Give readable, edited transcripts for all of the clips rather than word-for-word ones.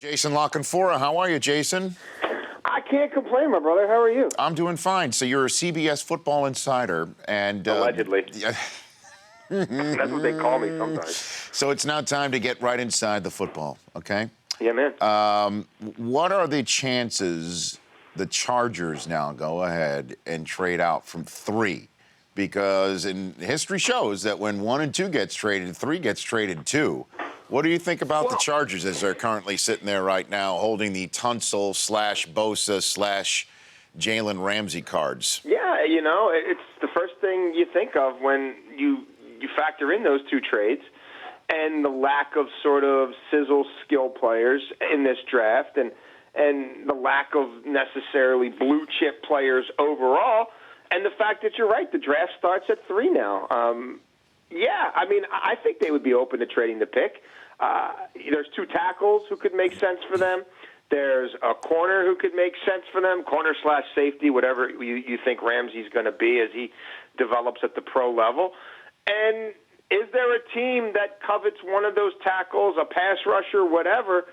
Jason La Canfora, how are you, Jason? I can't complain, my brother. How are you? I'm doing fine. So you're a CBS football insider, and allegedly. That's what they call me sometimes. So it's now time to get right inside the football, okay? Yeah, man. What are the chances the Chargers now go ahead and trade out from 3? Because history shows that when 1 and 2 gets traded, 3 gets traded too. What do you think about the Chargers as they're currently sitting there right now holding the Tunsil / Bosa / Jalen Ramsey cards? Yeah, you know, it's the first thing you think of when you factor in those 2 trades and the lack of sort of sizzle skill players in this draft and the lack of necessarily blue chip players overall, and the fact that you're right, the draft starts at 3 now. Yeah, I mean, I think they would be open to trading the pick. There's 2 tackles who could make sense for them. There's a corner who could make sense for them, corner / safety, whatever you think Ramsey's going to be as he develops at the pro level. And is there a team that covets one of those tackles, a pass rusher, whatever,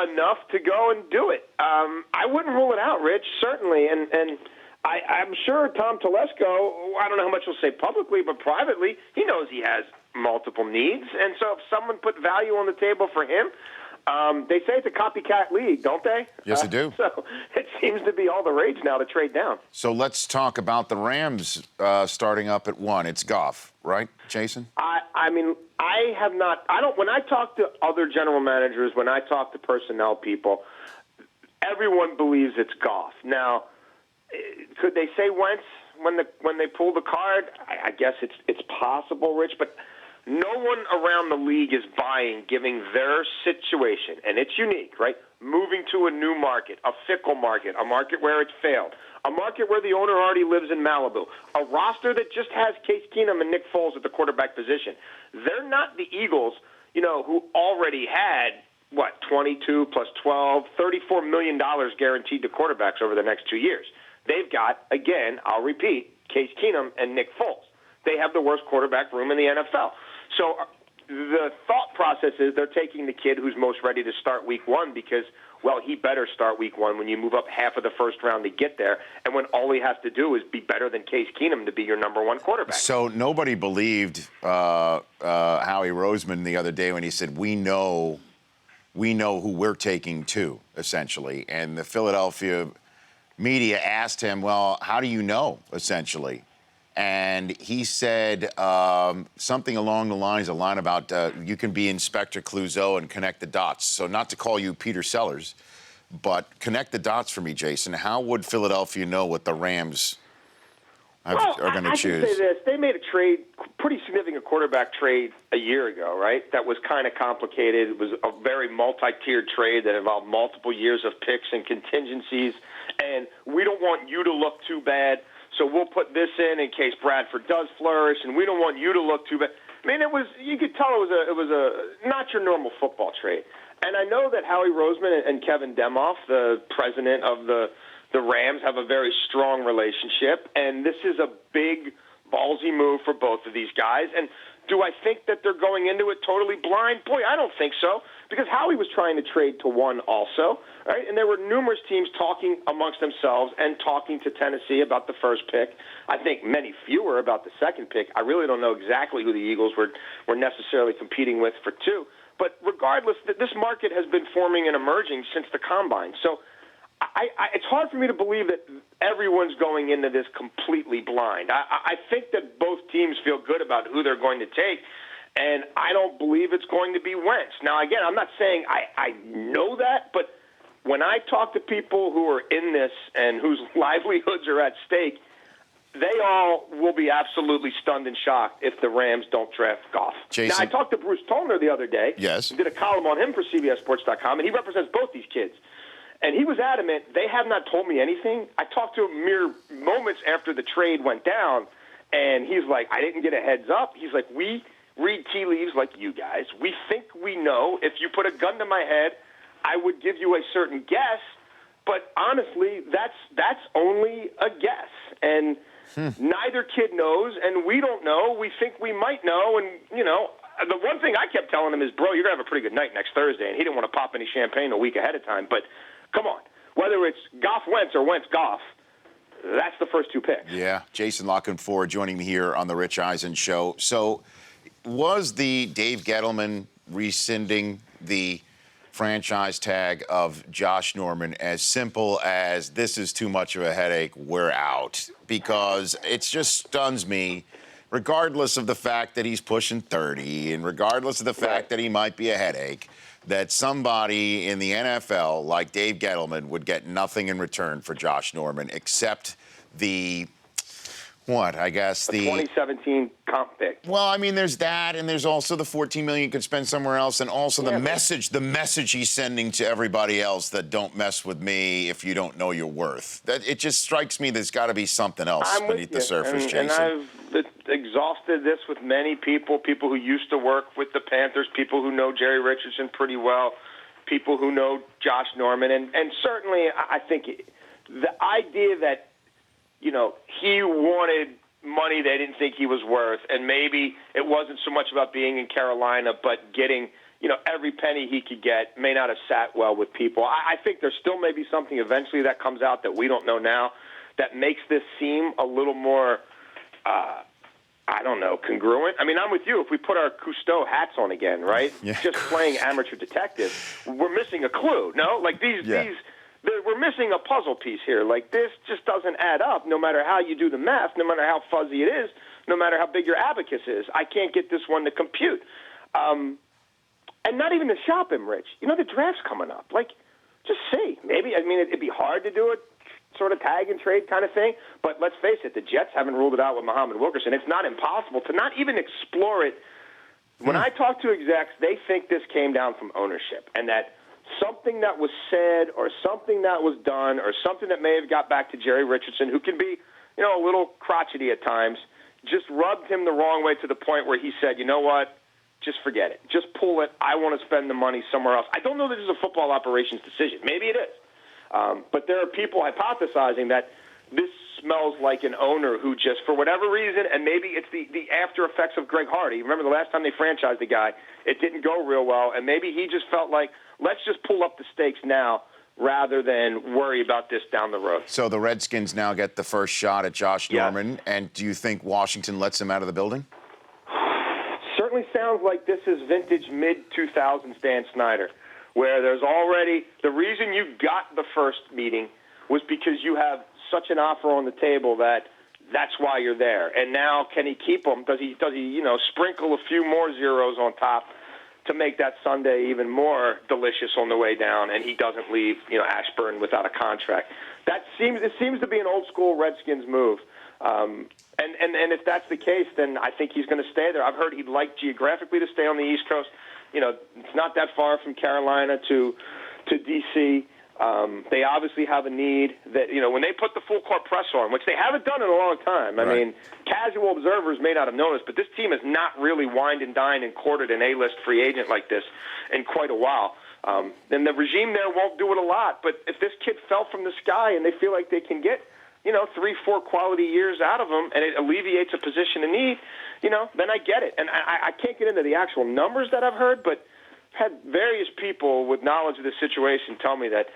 enough to go and do it? I wouldn't rule it out, Rich, certainly. And I'm sure Tom Telesco, I don't know how much he'll say publicly, but privately, he knows he has multiple needs. And so if someone put value on the table for him, they say it's a copycat league, don't they? Yes, they do. So it seems to be all the rage now to trade down. So let's talk about the Rams starting up at 1. It's Goff, right, Jason? I mean, I have not – when I talk to other general managers, when I talk to personnel people, everyone believes it's Goff. Now, could they say Wentz when they pull the card? I guess it's possible, Rich, but no one around the league is buying, giving their situation, and it's unique, right? Moving to a new market, a fickle market, a market where it's failed, a market where the owner already lives in Malibu, a roster that just has Case Keenum and Nick Foles at the quarterback position. They're not the Eagles, who already had, 22 plus 12, $34 million guaranteed to quarterbacks over the next 2 years. They've got, again, I'll repeat, Case Keenum and Nick Foles. They have the worst quarterback room in the NFL. So the thought process is they're taking the kid who's most ready to start week 1 because, well, he better start week 1 when you move up half of the first round to get there, and when all he has to do is be better than Case Keenum to be your number 1 quarterback. So nobody believed Howie Roseman the other day when he said, we know who we're taking too, essentially. And the Philadelphia media asked him, well, how do you know, essentially? And he said something along the lines, a line about you can be Inspector Clouseau and connect the dots. So not to call you Peter Sellers, but connect the dots for me, Jason. How would Philadelphia know what the Rams are going to choose? I can say this. They made a trade, pretty significant quarterback trade a year ago, right? That was kind of complicated. It was a very multi-tiered trade that involved multiple years of picks and contingencies. And we don't want you to look too bad, so we'll put this in case Bradford does flourish, and we don't want you to look too bad. I mean, you could tell it was a not your normal football trade. And I know that Howie Roseman and Kevin Demoff, the president of the Rams, have a very strong relationship, and this is a big, ballsy move for both of these guys. And do I think that they're going into it totally blind? Boy, I don't think so, because Howie was trying to trade to 1 also, right? And there were numerous teams talking amongst themselves and talking to Tennessee about the first pick. I think many fewer about the second pick. I really don't know exactly who the Eagles were necessarily competing with for 2. But regardless, this market has been forming and emerging since the Combine. So it's hard for me to believe that everyone's going into this completely blind. I think that both teams feel good about who they're going to take, and I don't believe it's going to be Wentz. Now, again, I'm not saying I know that, but when I talk to people who are in this and whose livelihoods are at stake, they all will be absolutely stunned and shocked if the Rams don't draft Goff. Jason. Now, I talked to Bruce Tollner the other day. Yes. Did a column on him for CBSSports.com, and he represents both these kids. And he was adamant, they have not told me anything. I talked to him mere moments after the trade went down, and he's like, I didn't get a heads up. He's like, we read tea leaves like you guys. We think we know. If you put a gun to my head, I would give you a certain guess. But honestly, that's only a guess. And neither kid knows, and we don't know. We think we might know. And, the one thing I kept telling him is, bro, you're going to have a pretty good night next Thursday. And he didn't want to pop any champagne a week ahead of time. But come on. Whether it's Goff-Wentz or Wentz-Goff, that's the first two picks. Yeah. Jason La Canfora joining me here on the Rich Eisen Show. So was the Dave Gettleman rescinding the franchise tag of Josh Norman as simple as this is too much of a headache, we're out? Because it just stuns me, regardless of the fact that he's pushing 30 and regardless of the fact that he might be a headache, that somebody in the NFL like Dave Gettleman would get nothing in return for Josh Norman except the 2017 comp pick. Well, I mean, there's that, and there's also the $14 million you could spend somewhere else, and also the message he's sending to everybody else that don't mess with me if you don't know your worth. That it just strikes me there's got to be something else beneath the surface, Jason. And I've exhausted this with many people who used to work with the Panthers, people who know Jerry Richardson pretty well, people who know Josh Norman, and certainly I think the idea that he wanted money they didn't think he was worth, and maybe it wasn't so much about being in Carolina, but getting, every penny he could get may not have sat well with people. I think there still may be something eventually that comes out that we don't know now that makes this seem a little more, congruent. I mean, I'm with you. If we put our Cousteau hats on again, right? Yeah. Just playing amateur detective, we're missing a clue, no? Like these we're missing a puzzle piece here. Like, this just doesn't add up, no matter how you do the math, no matter how fuzzy it is, no matter how big your abacus is. I can't get this one to compute. And not even to shop him, Rich. The draft's coming up. Like, just see. Maybe, it'd be hard to do it, sort of tag and trade kind of thing. But let's face it, the Jets haven't ruled it out with Muhammad Wilkerson. It's not impossible to not even explore it. When I talk to execs, they think this came down from ownership, and that something that was said or something that was done or something that may have got back to Jerry Richardson, who can be, a little crotchety at times, just rubbed him the wrong way to the point where he said, you know what, just forget it. Just pull it. I want to spend the money somewhere else. I don't know that this is a football operations decision. Maybe it is. But there are people hypothesizing that this smells like an owner who just, for whatever reason, and maybe it's the after effects of Greg Hardy. Remember the last time they franchised the guy, it didn't go real well, and maybe he just felt like, let's just pull up the stakes now rather than worry about this down the road. So the Redskins now get the first shot at Josh Norman, and do you think Washington lets him out of the building? Certainly sounds like this is vintage mid-2000s Dan Snyder, where there's already – the reason you got the first meeting was because you have such an offer on the table that's why you're there. And now, can he keep them? Does he sprinkle a few more zeros on top to make that Sunday even more delicious on the way down, and he doesn't leave, Ashburn without a contract? It seems to be an old school Redskins move. And if that's the case, then I think he's going to stay there. I've heard he'd like geographically to stay on the East Coast. It's not that far from Carolina to D.C. They obviously have a need that, when they put the full court press on, which they haven't done in a long time. I mean, casual observers may not have noticed, but this team has not really wined and dined and courted an A-list free agent like this in quite a while. And the regime there won't do it a lot. But if this kid fell from the sky and they feel like they can get, 3-4 quality years out of him and it alleviates a position of need, then I get it. And I can't get into the actual numbers that I've heard, but had various people with knowledge of the situation tell me that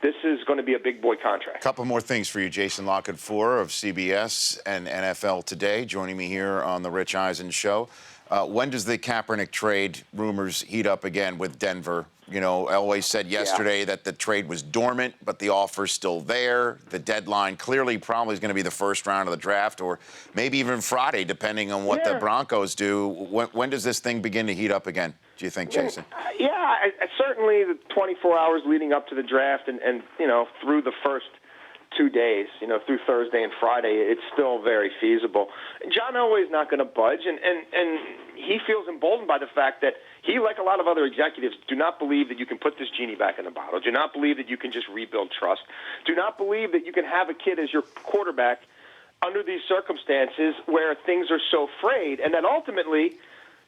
this is going to be a big boy contract. A couple more things for you. Jason La Canfora of CBS and NFL Today joining me here on the Rich Eisen Show. When does the Kaepernick trade rumors heat up again with Denver? Elway said yesterday that the trade was dormant, but the offer's still there. The deadline clearly probably is going to be the first round of the draft, or maybe even Friday, depending on what the Broncos do. When does this thing begin to heat up again, do you think, Jason? Certainly the 24 hours leading up to the draft and through the first 2 days, through Thursday and Friday, it's still very feasible. John Elway's not going to budge, and he feels emboldened by the fact that he, like a lot of other executives, do not believe that you can put this genie back in the bottle, do not believe that you can just rebuild trust, do not believe that you can have a kid as your quarterback under these circumstances where things are so frayed, and that ultimately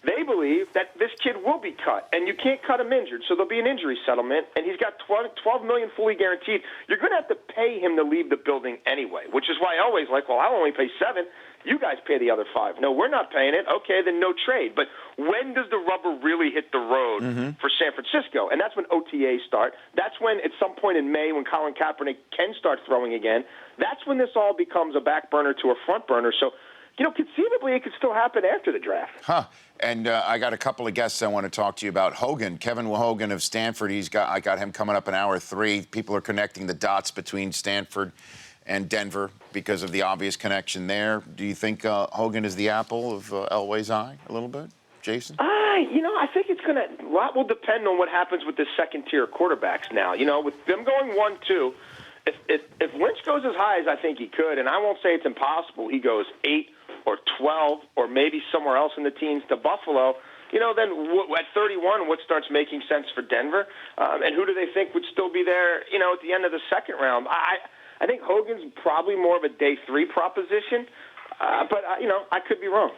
they believe that this kid will be cut, and you can't cut him injured, so there'll be an injury settlement, and he's got $12 million fully guaranteed. You're going to have to pay him to leave the building anyway, which is why Elway's like, well, I'll only pay $7. You guys pay the other $5. No, we're not paying it. Okay, then no trade. But when does the rubber really hit the road for San Francisco? And that's when OTAs start. That's when, at some point in May, when Colin Kaepernick can start throwing again, that's when this all becomes a back burner to a front burner. So, conceivably, it could still happen after the draft. Huh. And I got a couple of guests I want to talk to you about. Kevin Hogan of Stanford. I got him coming up in hour 3. People are connecting the dots between Stanford and Denver because of the obvious connection there. Do you think Hogan is the apple of Elway's eye a little bit, Jason? I think it's going to – a lot will depend on what happens with the second-tier quarterbacks now. With them going 1-2, if Lynch goes as high as I think he could, and I won't say it's impossible, he goes 8 or 12 or maybe somewhere else in the teens to Buffalo, then at 31, what starts making sense for Denver? And who do they think would still be there, at the end of the second round? I think Hogan's probably more of a day 3 proposition, but, I could be wrong.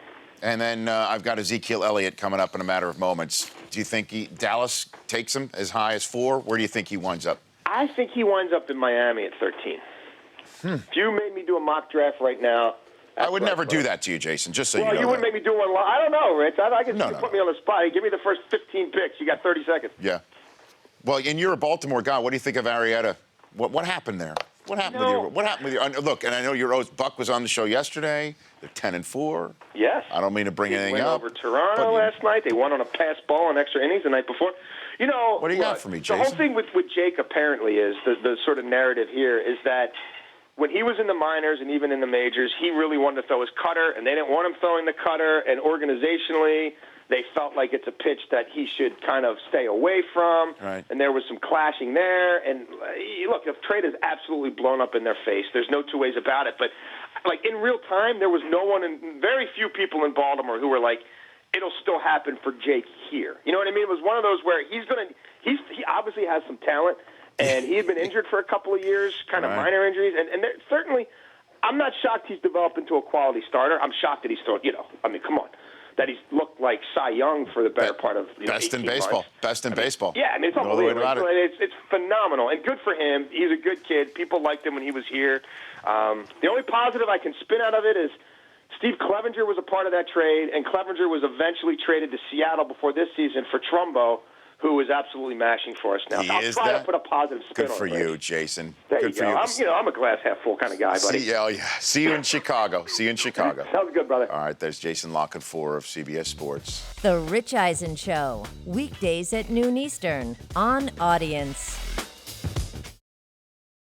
And then I've got Ezekiel Elliott coming up in a matter of moments. Do you think Dallas takes him as high as 4? Where do you think he winds up? I think he winds up in Miami at 13. If you made me do a mock draft right now, I would never do that to you, Jason, just so you know. Well, you wouldn't make me do one. I don't know, Rich. I guess you put me on the spot. Give me the first 15 picks. You got 30 seconds. Yeah. Well, and you're a Baltimore guy. What do you think of Arietta? What happened there? What happened with your look? And I know Buck was on the show yesterday. They're 10-4. Yes. I don't mean to bring anything up. They went over Toronto last night. They won on a pass ball in extra innings the night before. What do you got for me, Jason? The whole thing with Jake apparently is the sort of narrative here is that when he was in the minors and even in the majors, he really wanted to throw his cutter, and they didn't want him throwing the cutter. And organizationally, they felt like it's a pitch that he should kind of stay away from. Right. And there was some clashing there. And look, the trade is absolutely blown up in their face. There's no two ways about it. But like in real time, there was no one, very few people in Baltimore who were like, it'll still happen for Jake here. You know what I mean? It was one of those where he obviously has some talent, and he had been injured for a couple of years, kind of minor injuries, and certainly, I'm not shocked he's developed into a quality starter. I'm shocked that he's still, come on, that he's looked like Cy Young for the better part of best in baseball. Months. Best in baseball. Yeah, it's unbelievable. It's phenomenal, and good for him. He's a good kid. People liked him when he was here. The only positive I can spin out of it is Steve Clevenger was a part of that trade, and Clevenger was eventually traded to Seattle before this season for Trumbo, who is absolutely mashing for us now. I'll try to put a positive spin on it. Good for you, Jason. There you go. I'm a glass half full kind of guy, buddy. See you in Chicago. Sounds good, brother. All right, there's Jason La Canfora of CBS Sports. The Rich Eisen Show, weekdays at noon Eastern on Audience.